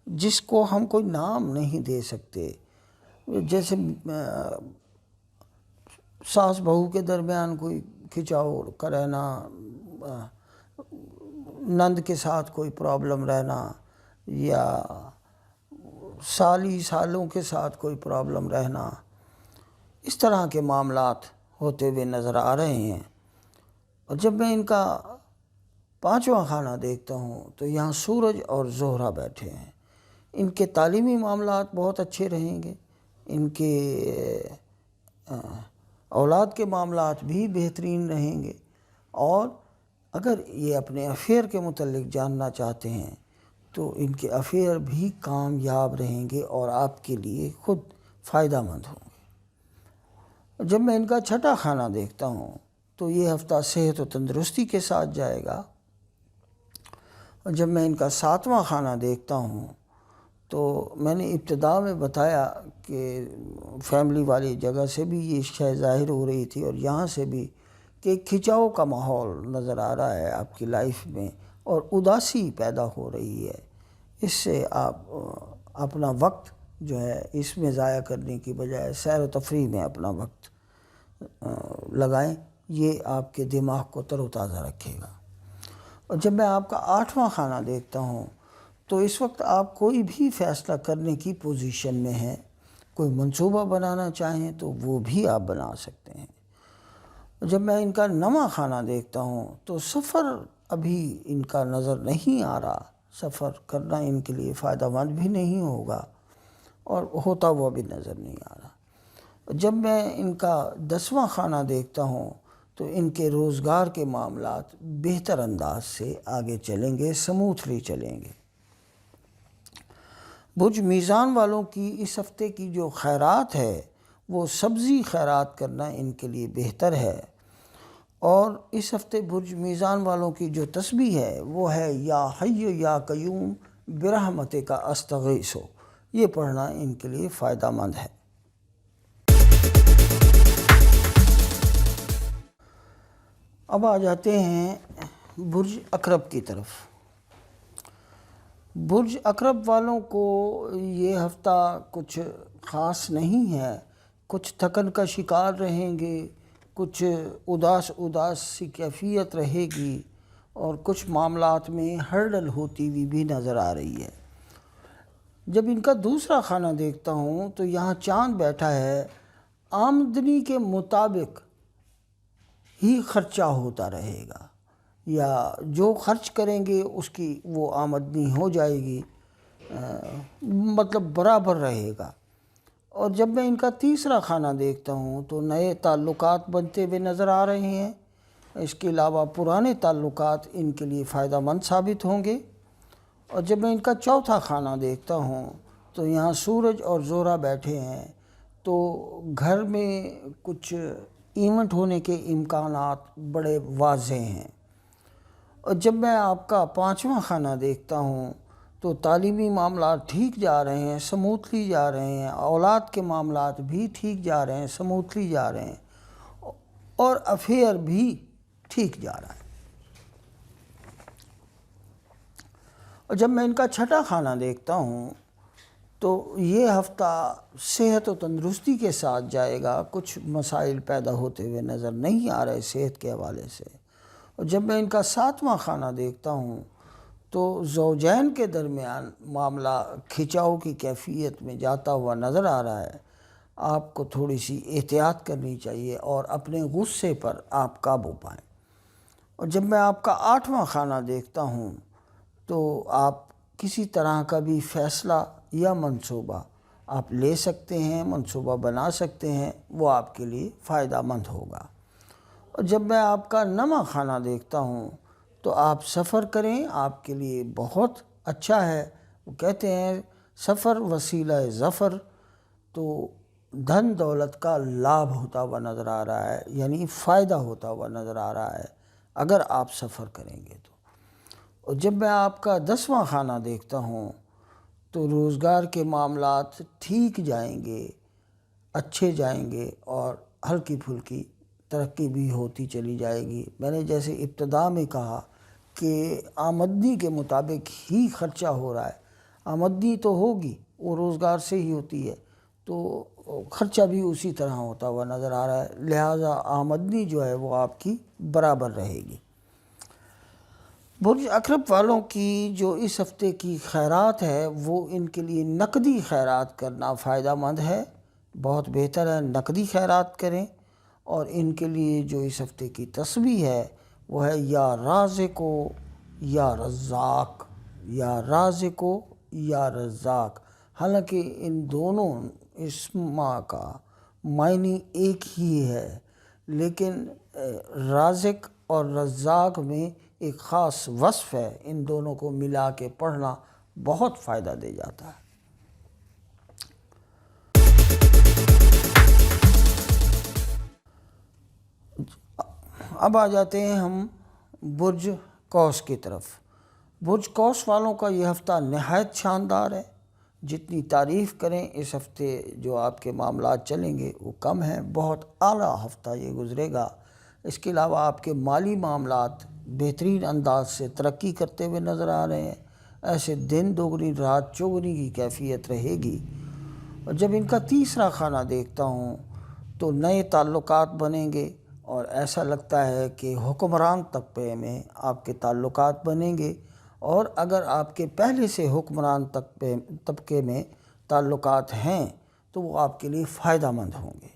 جس کو ہم کوئی نام نہیں دے سکتے۔ جیسے ساس بہو کے درمیان کوئی کھچاؤ کا رہنا، نند کے ساتھ کوئی پرابلم رہنا، یا سالوں کے ساتھ کوئی پرابلم رہنا، اس طرح کے معاملات ہوتے ہوئے نظر آ رہے ہیں۔ اور جب میں ان کا پانچواں خانہ دیکھتا ہوں تو یہاں سورج اور زہرہ بیٹھے ہیں۔ ان کے تعلیمی معاملات بہت اچھے رہیں گے، ان کے اولاد کے معاملات بھی بہترین رہیں گے، اور اگر یہ اپنے افیئر کے متعلق جاننا چاہتے ہیں تو ان کے افیئر بھی کامیاب رہیں گے اور آپ کے لیے خود فائدہ مند ہوں گے۔ جب میں ان کا چھٹا خانہ دیکھتا ہوں تو یہ ہفتہ صحت و تندرستی کے ساتھ جائے گا۔ اور جب میں ان کا ساتواں خانہ دیکھتا ہوں تو میں نے ابتدا میں بتایا کہ فیملی والی جگہ سے بھی یہ شے ظاہر ہو رہی تھی، اور یہاں سے بھی کہ کھچاؤ کا ماحول نظر آ رہا ہے آپ کی لائف میں، اور اداسی پیدا ہو رہی ہے۔ اس سے آپ اپنا وقت جو ہے اس میں ضائع کرنے کی بجائے سیر و تفریح میں اپنا وقت لگائیں، یہ آپ کے دماغ کو تر و تازہ رکھے گا۔ اور جب میں آپ کا آٹھواں خانہ دیکھتا ہوں تو اس وقت آپ کوئی بھی فیصلہ کرنے کی پوزیشن میں ہیں، کوئی منصوبہ بنانا چاہیں تو وہ بھی آپ بنا سکتے ہیں۔ جب میں ان کا نواں خانہ دیکھتا ہوں تو سفر ابھی ان کا نظر نہیں آ رہا، سفر کرنا ان کے لیے فائدہ مند بھی نہیں ہوگا، اور ہوتا ہوا بھی نظر نہیں آ رہا۔ جب میں ان کا 10واں خانہ دیکھتا ہوں تو ان کے روزگار کے معاملات بہتر انداز سے آگے چلیں گے، سموتھلی چلیں گے۔ برج میزان والوں کی اس ہفتے کی جو خیرات ہے وہ سبزی خیرات کرنا ان کے لیے بہتر ہے، اور اس ہفتے برج میزان والوں کی جو تسبیح ہے وہ ہے یا حی یا قیوم برحمتک استغیث، یہ پڑھنا ان کے لیے فائدہ مند ہے۔ اب آ جاتے ہیں برج عقرب کی طرف۔ برج عقرب والوں کو یہ ہفتہ کچھ خاص نہیں ہے، کچھ تھکن کا شکار رہیں گے، کچھ اداس سی کیفیت رہے گی، اور کچھ معاملات میں ہرڈل ہوتی ہوئی بھی نظر آ رہی ہے۔ جب ان کا دوسرا خانہ دیکھتا ہوں تو یہاں چاند بیٹھا ہے، آمدنی کے مطابق ہی خرچہ ہوتا رہے گا، یا جو خرچ کریں گے اس کی وہ آمدنی ہو جائے گی، مطلب برابر رہے گا۔ اور جب میں ان کا تیسرا خانہ دیکھتا ہوں تو نئے تعلقات بنتے ہوئے نظر آ رہے ہیں، اس کے علاوہ پرانے تعلقات ان کے لیے فائدہ مند ثابت ہوں گے۔ اور جب میں ان کا چوتھا خانہ دیکھتا ہوں تو یہاں سورج اور زہرہ بیٹھے ہیں، تو گھر میں کچھ ایونٹ ہونے کے امکانات بڑے واضح ہیں۔ اور جب میں آپ کا پانچواں خانہ دیکھتا ہوں تو تعلیمی معاملات ٹھیک جا رہے ہیں، سموتھلی جا رہے ہیں، اولاد کے معاملات بھی ٹھیک جا رہے ہیں، سموتھلی جا رہے ہیں، اور افیئر بھی ٹھیک جا رہا ہے۔ اور جب میں ان کا چھٹا خانہ دیکھتا ہوں تو یہ ہفتہ صحت و تندرستی کے ساتھ جائے گا، کچھ مسائل پیدا ہوتے ہوئے نظر نہیں آ رہے صحت کے حوالے سے۔ اور جب میں ان کا ساتواں خانہ دیکھتا ہوں تو زوجین کے درمیان معاملہ کھچاؤ کی کیفیت میں جاتا ہوا نظر آ رہا ہے، آپ کو تھوڑی سی احتیاط کرنی چاہیے اور اپنے غصے پر آپ قابو پائیں۔ اور جب میں آپ کا 8واں خانہ دیکھتا ہوں تو آپ کسی طرح کا بھی فیصلہ یا منصوبہ آپ لے سکتے ہیں، منصوبہ بنا سکتے ہیں، وہ آپ کے لیے فائدہ مند ہوگا۔ اور جب میں آپ کا 9واں خانہ دیکھتا ہوں تو آپ سفر کریں، آپ کے لیے بہت اچھا ہے۔ وہ کہتے ہیں سفر وسیلہ ظفر، تو دھن دولت کا لابھ ہوتا ہوا نظر آ رہا ہے، یعنی فائدہ ہوتا ہوا نظر آ رہا ہے اگر آپ سفر کریں گے تو۔ اور جب میں آپ کا 10واں خانہ دیکھتا ہوں تو روزگار کے معاملات ٹھیک جائیں گے، اچھے جائیں گے اور ہلکی پھلکی ترقی بھی ہوتی چلی جائے گی۔ میں نے جیسے ابتدا میں کہا کہ آمدنی کے مطابق ہی خرچہ ہو رہا ہے، آمدنی تو ہوگی، وہ روزگار سے ہی ہوتی ہے، تو خرچہ بھی اسی طرح ہوتا ہوا نظر آ رہا ہے، لہٰذا آمدنی جو ہے وہ آپ کی برابر رہے گی۔ برج اکرب والوں کی جو اس ہفتے کی خیرات ہے وہ ان کے لیے نقدی خیرات کرنا فائدہ مند ہے، بہت بہتر ہے نقدی خیرات کریں۔ اور ان کے لیے جو اس ہفتے کی تسبیح ہے وہ ہے یا رازق یا رزاق، یا رازق یا رزاق۔ حالانکہ ان دونوں اسما کا معنی ایک ہی ہے، لیکن رازق اور رزاق میں ایک خاص وصف ہے، ان دونوں کو ملا کے پڑھنا بہت فائدہ دے جاتا ہے۔ اب آ جاتے ہیں ہم برج قوس کی طرف۔ برج قوس والوں کا یہ ہفتہ نہایت شاندار ہے، جتنی تعریف کریں اس ہفتے جو آپ کے معاملات چلیں گے وہ کم ہیں، بہت اعلیٰ ہفتہ یہ گزرے گا۔ اس کے علاوہ آپ کے مالی معاملات بہترین انداز سے ترقی کرتے ہوئے نظر آ رہے ہیں، ایسے دن دوگنی رات چوگنی کی کیفیت رہے گی۔ اور جب ان کا 3واں خانہ دیکھتا ہوں تو نئے تعلقات بنیں گے، اور ایسا لگتا ہے کہ حکمران طبقے میں آپ کے تعلقات بنیں گے، اور اگر آپ کے پہلے سے حکمران طبقے میں تعلقات ہیں تو وہ آپ کے لیے فائدہ مند ہوں گے۔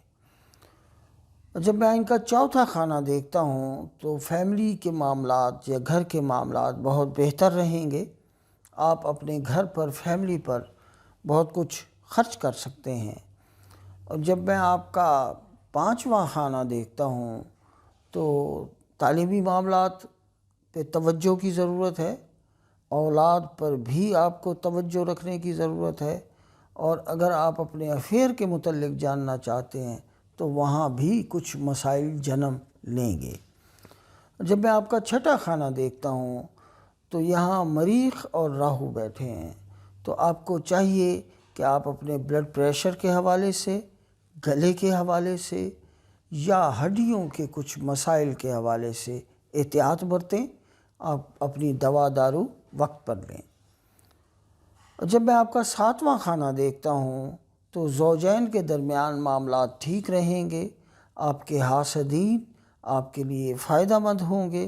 جب میں ان کا 4تھا خانہ دیکھتا ہوں تو فیملی کے معاملات یا گھر کے معاملات بہت بہتر رہیں گے، آپ اپنے گھر پر، فیملی پر بہت کچھ خرچ کر سکتے ہیں۔ اور جب میں آپ کا 5واں خانہ دیکھتا ہوں تو تعلیمی معاملات پہ توجہ کی ضرورت ہے، اولاد پر بھی آپ کو توجہ رکھنے کی ضرورت ہے، اور اگر آپ اپنے افیئر کے متعلق جاننا چاہتے ہیں تو وہاں بھی کچھ مسائل جنم لیں گے۔ جب میں آپ کا 6واں خانہ دیکھتا ہوں تو یہاں مریخ اور راہو بیٹھے ہیں، تو آپ کو چاہیے کہ آپ اپنے بلڈ پریشر کے حوالے سے، گلے کے حوالے سے یا ہڈیوں کے کچھ مسائل کے حوالے سے احتیاط برتیں، آپ اپنی دوا دارو وقت پر لیں۔ جب میں آپ کا 7واں خانہ دیکھتا ہوں تو زوجین کے درمیان معاملات ٹھیک رہیں گے، آپ کے حاسدین آپ کے لیے فائدہ مند ہوں گے،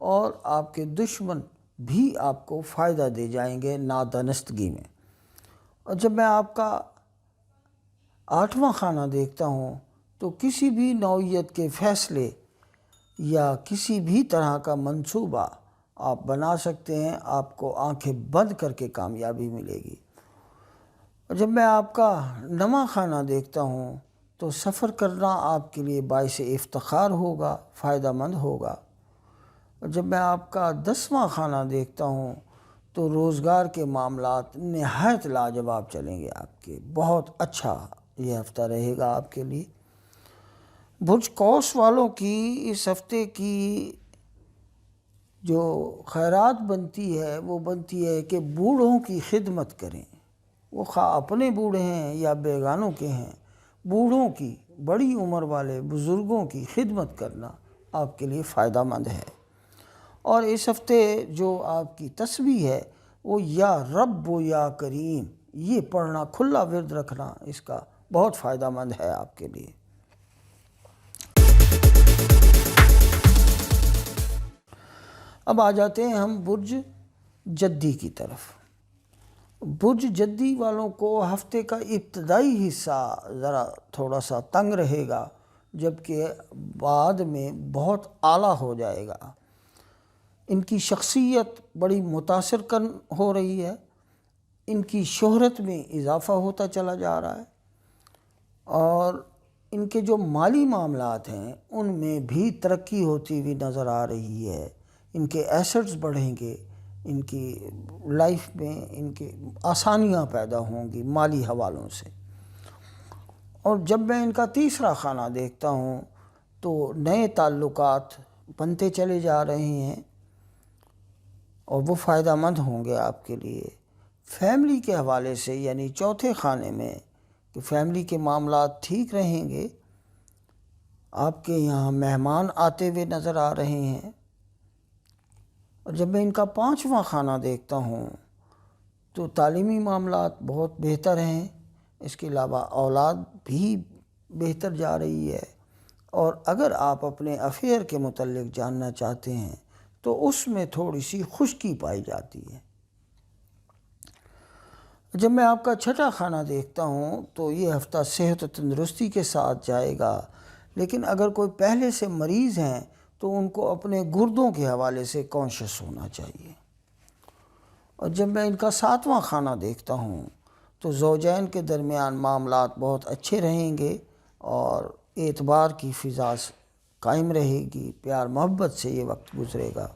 اور آپ کے دشمن بھی آپ کو فائدہ دے جائیں گے نادانستگی میں۔ اور جب میں آپ کا 8واں خانہ دیکھتا ہوں تو کسی بھی نوعیت کے فیصلے یا کسی بھی طرح کا منصوبہ آپ بنا سکتے ہیں، آپ کو آنکھیں بند کر کے کامیابی ملے گی۔ اور جب میں آپ کا 9واں خانہ دیکھتا ہوں تو سفر کرنا آپ کے لیے باعث افتخار ہوگا، فائدہ مند ہوگا۔ اور جب میں آپ کا 10واں خانہ دیکھتا ہوں تو روزگار کے معاملات نہایت لاجواب چلیں گے، آپ کے بہت اچھا یہ ہفتہ رہے گا آپ کے لیے۔ برج قوس والوں کی اس ہفتے کی جو خیرات بنتی ہے وہ بنتی ہے کہ بوڑھوں کی خدمت کریں، وہ خواہ اپنے بوڑھے ہیں یا بیگانوں کے ہیں، بوڑھوں کی، بڑی عمر والے بزرگوں کی خدمت کرنا آپ کے لیے فائدہ مند ہے۔ اور اس ہفتے جو آپ کی تسبیح ہے وہ یا رب و یا کریم، یہ پڑھنا، کھلا ورد رکھنا اس کا بہت فائدہ مند ہے آپ کے لیے۔ اب آ جاتے ہیں ہم برج جدی کی طرف۔ برج جدی والوں کو ہفتے کا ابتدائی حصہ ذرا تھوڑا سا تنگ رہے گا، جبکہ بعد میں بہت اعلیٰ ہو جائے گا۔ ان کی شخصیت بڑی متاثر کن ہو رہی ہے، ان کی شہرت میں اضافہ ہوتا چلا جا رہا ہے، اور ان کے جو مالی معاملات ہیں ان میں بھی ترقی ہوتی ہوئی نظر آ رہی ہے۔ ان کے ایسٹس بڑھیں گے، ان کی لائف میں ان کے آسانیاں پیدا ہوں گی مالی حوالوں سے۔ اور جب میں ان کا تیسرا خانہ دیکھتا ہوں تو نئے تعلقات بنتے چلے جا رہے ہیں اور وہ فائدہ مند ہوں گے آپ کے لیے۔ فیملی کے حوالے سے یعنی چوتھے خانے میں کہ فیملی کے معاملات ٹھیک رہیں گے، آپ کے یہاں مہمان آتے ہوئے نظر آ رہے ہیں۔ اور جب میں ان کا پانچواں خانہ دیکھتا ہوں تو تعلیمی معاملات بہت بہتر ہیں، اس کے علاوہ اولاد بھی بہتر جا رہی ہے، اور اگر آپ اپنے افیئر کے متعلق جاننا چاہتے ہیں تو اس میں تھوڑی سی خشکی پائی جاتی ہے۔ جب میں آپ کا چھٹا خانہ دیکھتا ہوں تو یہ ہفتہ صحت و تندرستی کے ساتھ جائے گا، لیکن اگر کوئی پہلے سے مریض ہیں تو ان کو اپنے گردوں کے حوالے سے کانشیس ہونا چاہیے۔ اور جب میں ان کا ساتواں خانہ دیکھتا ہوں تو زوجین کے درمیان معاملات بہت اچھے رہیں گے اور اعتبار کی فضا قائم رہے گی، پیار محبت سے یہ وقت گزرے گا۔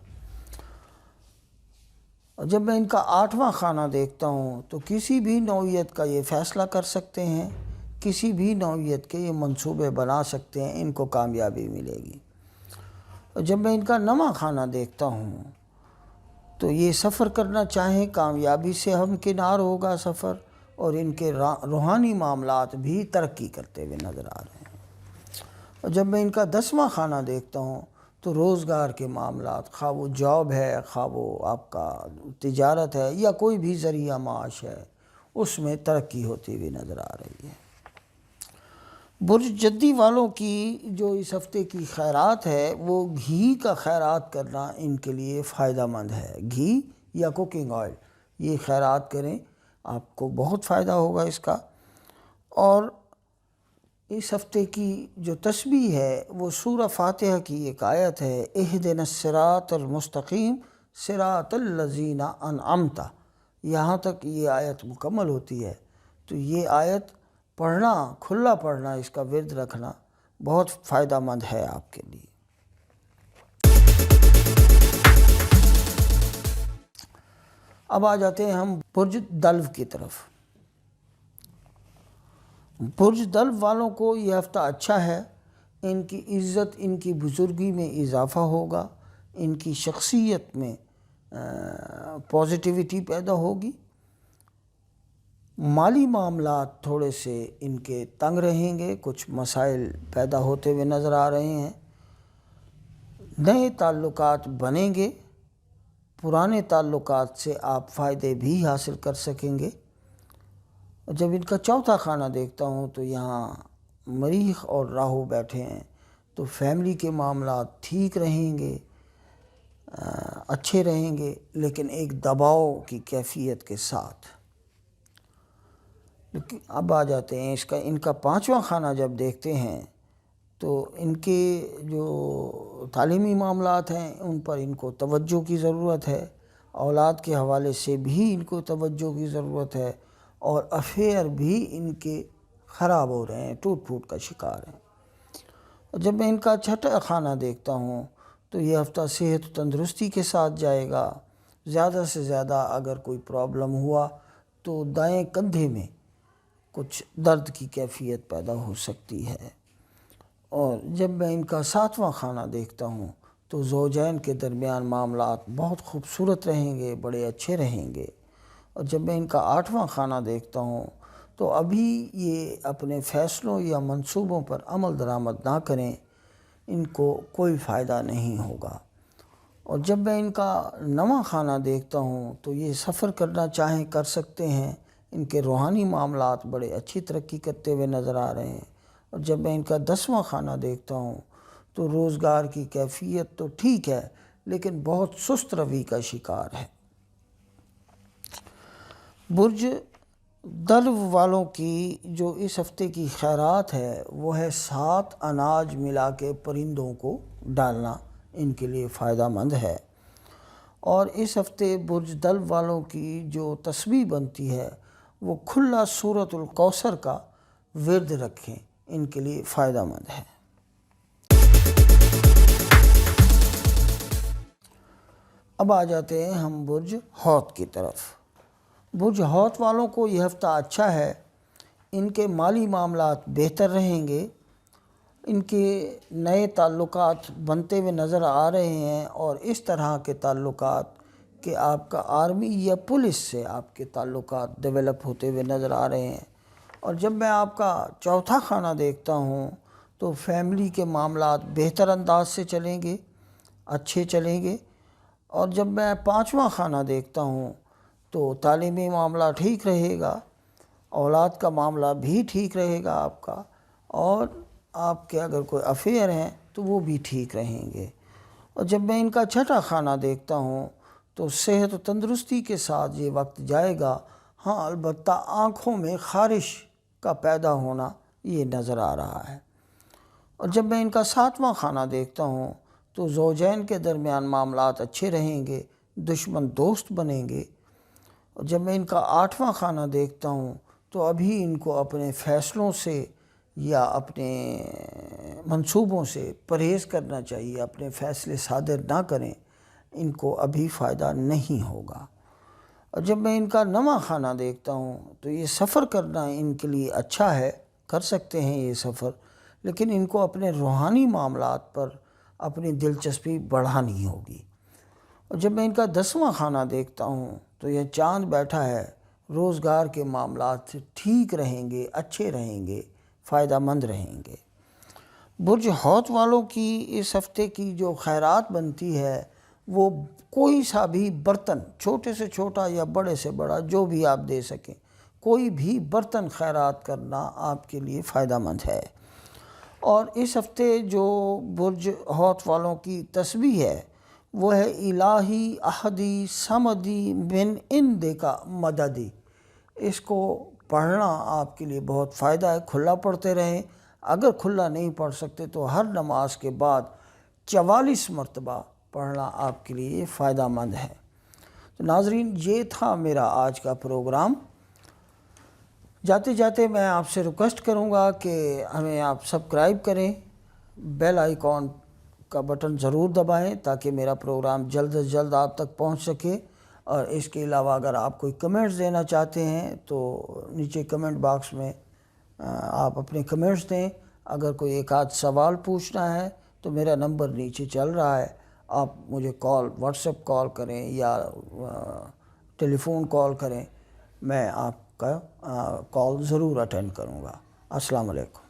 اور جب میں ان کا آٹھواں خانہ دیکھتا ہوں تو کسی بھی نوعیت کا یہ فیصلہ کر سکتے ہیں، کسی بھی نوعیت کے یہ منصوبے بنا سکتے ہیں، ان کو کامیابی ملے گی۔ اور جب میں ان کا نواں خانہ دیکھتا ہوں تو یہ سفر کرنا چاہیں کامیابی سے ہمکنار ہوگا سفر، اور ان کے روحانی معاملات بھی ترقی کرتے ہوئے نظر آ رہے ہیں۔ اور جب میں ان کا 10واں خانہ دیکھتا ہوں تو روزگار کے معاملات، خواہ وہ جاب ہے، خواہ وہ آپ کا تجارت ہے یا کوئی بھی ذریعہ معاش ہے، اس میں ترقی ہوتی ہوئی نظر آ رہی ہے۔ برج جدی والوں کی جو اس ہفتے کی خیرات ہے وہ گھی کا خیرات کرنا ان کے لیے فائدہ مند ہے۔ گھی یا کوکنگ آئل یہ خیرات کریں، آپ کو بہت فائدہ ہوگا اس کا۔ اور اس ہفتے کی جو تسبیح ہے وہ سورہ فاتحہ کی ایک آیت ہے، اہدنا الصراط المستقیم صراط الذین انعمت، یہاں تک یہ آیت مکمل ہوتی ہے۔ تو یہ آیت پڑھنا، کھلا پڑھنا، اس کا ورد رکھنا بہت فائدہ مند ہے آپ کے لیے۔ اب آ جاتے ہیں ہم برج دلو کی طرف۔ برج دلو والوں کو یہ ہفتہ اچھا ہے، ان کی عزت، ان کی بزرگی میں اضافہ ہوگا، ان کی شخصیت میں پازیٹیوٹی پیدا ہوگی۔ مالی معاملات تھوڑے سے ان کے تنگ رہیں گے، کچھ مسائل پیدا ہوتے ہوئے نظر آ رہے ہیں۔ نئے تعلقات بنیں گے، پرانے تعلقات سے آپ فائدے بھی حاصل کر سکیں گے۔ جب ان کا چوتھا خانہ دیکھتا ہوں تو یہاں مریخ اور راہو بیٹھے ہیں، تو فیملی کے معاملات ٹھیک رہیں گے، اچھے رہیں گے، لیکن ایک دباؤ کی کیفیت کے ساتھ۔ لیکن اب آ جاتے ہیں ان کا پانچواں خانہ جب دیکھتے ہیں تو ان کے جو تعلیمی معاملات ہیں ان پر ان کو توجہ کی ضرورت ہے، اولاد کے حوالے سے بھی ان کو توجہ کی ضرورت ہے، اور افیئر بھی ان کے خراب ہو رہے ہیں، ٹوٹ پھوٹ کا شکار ہیں۔ اور جب میں ان کا چھٹا خانہ دیکھتا ہوں تو یہ ہفتہ صحت و تندرستی کے ساتھ جائے گا۔ زیادہ سے زیادہ اگر کوئی پرابلم ہوا تو دائیں کندھے میں کچھ درد کی کیفیت پیدا ہو سکتی ہے۔ اور جب میں ان کا ساتواں خانہ دیکھتا ہوں تو زوجین کے درمیان معاملات بہت خوبصورت رہیں گے، بڑے اچھے رہیں گے۔ اور جب میں ان کا آٹھواں خانہ دیکھتا ہوں تو ابھی یہ اپنے فیصلوں یا منصوبوں پر عمل درآمد نہ کریں، ان کو کوئی فائدہ نہیں ہوگا۔ اور جب میں ان کا نواں خانہ دیکھتا ہوں تو یہ سفر کرنا چاہیں کر سکتے ہیں، ان کے روحانی معاملات بڑے اچھی ترقی کرتے ہوئے نظر آ رہے ہیں۔ اور جب میں ان کا 10واں خانہ دیکھتا ہوں تو روزگار کی کیفیت تو ٹھیک ہے لیکن بہت سست روی کا شکار ہے۔ برج دلو والوں کی جو اس ہفتے کی خیرات ہے وہ ہے 7 اناج ملا کے پرندوں کو ڈالنا، ان کے لیے فائدہ مند ہے۔ اور اس ہفتے برج دلو والوں کی جو تسبیح بنتی ہے وہ کھلا سورۃ الکوثر کا ورد رکھیں، ان کے لیے فائدہ مند ہے۔ اب آ جاتے ہیں ہم برج حوت کی طرف۔ برج حوت والوں کو یہ ہفتہ اچھا ہے، ان کے مالی معاملات بہتر رہیں گے، ان کے نئے تعلقات بنتے ہوئے نظر آ رہے ہیں، اور اس طرح کے تعلقات کہ آپ کا آرمی یا پولیس سے آپ کے تعلقات ڈیولپ ہوتے ہوئے نظر آ رہے ہیں۔ اور جب میں آپ کا چوتھا خانہ دیکھتا ہوں تو فیملی کے معاملات بہتر انداز سے چلیں گے، اچھے چلیں گے۔ اور جب میں پانچواں خانہ دیکھتا ہوں تو تعلیمی معاملہ ٹھیک رہے گا، اولاد کا معاملہ بھی ٹھیک رہے گا آپ کا، اور آپ کے اگر کوئی افیئر ہیں تو وہ بھی ٹھیک رہیں گے۔ اور جب میں ان کا چھٹا خانہ دیکھتا ہوں تو صحت و تندرستی کے ساتھ یہ وقت جائے گا، ہاں البتہ آنکھوں میں خارش کا پیدا ہونا یہ نظر آ رہا ہے۔ اور جب میں ان کا ساتواں خانہ دیکھتا ہوں تو زوجین کے درمیان معاملات اچھے رہیں گے، دشمن دوست بنیں گے۔ اور جب میں ان کا آٹھواں خانہ دیکھتا ہوں تو ابھی ان کو اپنے فیصلوں سے یا اپنے منصوبوں سے پرہیز کرنا چاہیے، اپنے فیصلے صادر نہ کریں، ان کو ابھی فائدہ نہیں ہوگا۔ اور جب میں ان کا نواں خانہ دیکھتا ہوں تو یہ سفر کرنا ان کے لیے اچھا ہے، کر سکتے ہیں یہ سفر، لیکن ان کو اپنے روحانی معاملات پر اپنی دلچسپی بڑھانی ہوگی۔ اور جب میں ان کا 10واں خانہ دیکھتا ہوں تو یہ چاند بیٹھا ہے، روزگار کے معاملات ٹھیک رہیں گے، اچھے رہیں گے، فائدہ مند رہیں گے۔ برج حوت والوں کی اس ہفتے کی جو خیرات بنتی ہے وہ کوئی سا بھی برتن، چھوٹے سے چھوٹا یا بڑے سے بڑا، جو بھی آپ دے سکیں، کوئی بھی برتن خیرات کرنا آپ کے لیے فائدہ مند ہے۔ اور اس ہفتے جو برج حوت والوں کی تسبیح ہے وہ ہے الہی احدی صمدی من عندک مددی۔ اس کو پڑھنا آپ کے لیے بہت فائدہ ہے، کھلا پڑھتے رہیں۔ اگر کھلا نہیں پڑھ سکتے تو ہر نماز کے بعد 44 مرتبہ پڑھنا آپ کے لیے فائدہ مند ہے۔ تو ناظرین، یہ تھا میرا آج کا پروگرام۔ جاتے جاتے میں آپ سے ریکویسٹ کروں گا کہ ہمیں آپ سبسکرائب کریں، بیل آئیکن کا بٹن ضرور دبائیں تاکہ میرا پروگرام جلد از جلد آپ تک پہنچ سکے۔ اور اس کے علاوہ اگر آپ کوئی کمنٹس دینا چاہتے ہیں تو نیچے کمنٹ باکس میں آپ اپنے کمنٹس دیں۔ اگر کوئی ایک آدھ سوال پوچھنا ہے تو میرا نمبر نیچے چل رہا ہے، آپ مجھے واٹس ایپ کال کریں یا ٹیلی فون کال کریں، میں آپ کا کال ضرور اٹینڈ کروں گا۔ السلام علیکم۔